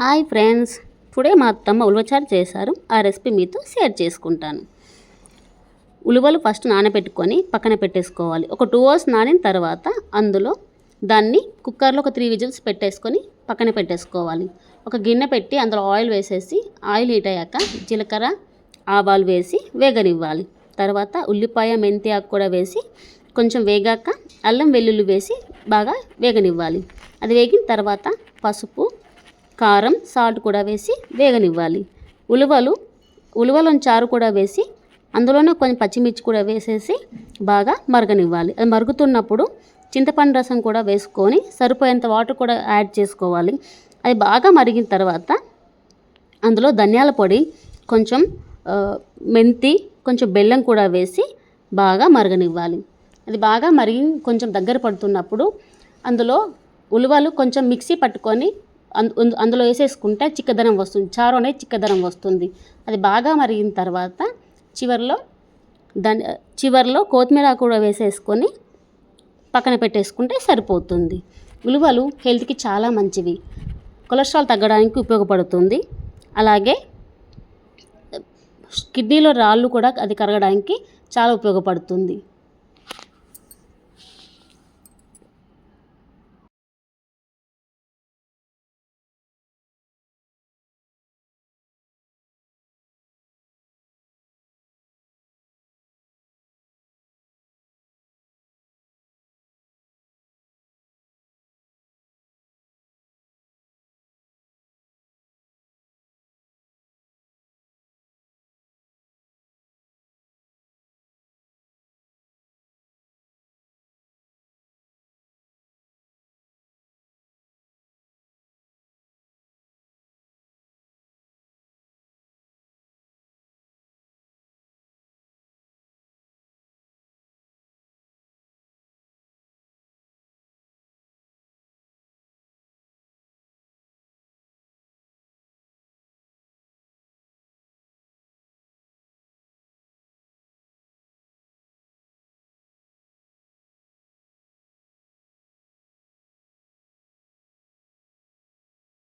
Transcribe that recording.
Hi friends, today మా అత్తమ్మ ఉలవచారు చేశారు. ఆ రెసిపీ మీతో షేర్ చేసుకుంటాను. ఉలువలు ఫస్ట్ నానబెట్టుకొని పక్కన పెట్టేసుకోవాలి. ఒక 2 అవర్స్ నానిన తర్వాత అందులో దాన్ని కుక్కర్లో ఒక 3 విజిల్స్ పెట్టేసుకొని పక్కన పెట్టేసుకోవాలి. ఒక గిన్నె పెట్టి అందులో ఆయిల్ వేసేసి ఆయిల్ హీట్ అయ్యాక జీలకర్ర ఆవాలు వేసి వేగనివ్వాలి. తర్వాత ఉల్లిపాయ మెంతి ఆకు కూడా వేసి కొంచెం వేగాక అల్లం వెల్లుల్లి వేసి బాగా వేగనివ్వాలి. అది వేగిన తర్వాత పసుపు కారం సాల్ట్ కూడా వేసి వేగనివ్వాలి. ఉలువలను చారు కూడా వేసి అందులోనే కొంచెం పచ్చిమిర్చి కూడా వేసేసి బాగా మరగనివ్వాలి. అది మరుగుతున్నప్పుడు చింతపండు రసం కూడా వేసుకొని సరిపోయేంత వాటర్ కూడా యాడ్ చేసుకోవాలి. అది బాగా మరిగిన తర్వాత అందులో ధనియాల పొడి, కొంచెం మెంతి, కొంచెం బెల్లం కూడా వేసి బాగా మరగనివ్వాలి. అది బాగా మరిగి కొంచెం దగ్గర పడుతున్నప్పుడు అందులో ఉలువలు కొంచెం మిక్సీ పట్టుకొని అందులో వేసేసుకుంటే చిక్కదనం వస్తుంది. చారు అనేది చిక్కదనం వస్తుంది. అది బాగా మరిగిన తర్వాత చివర్లో కొత్తిమీర కూడా వేసేసుకొని పక్కన పెట్టేసుకుంటే సరిపోతుంది. ఉలువలు హెల్త్కి చాలా మంచివి. కొలెస్ట్రాల్ తగ్గడానికి ఉపయోగపడుతుంది. అలాగే కిడ్నీలో రాళ్ళు కూడా అది కరగడానికి చాలా ఉపయోగపడుతుంది.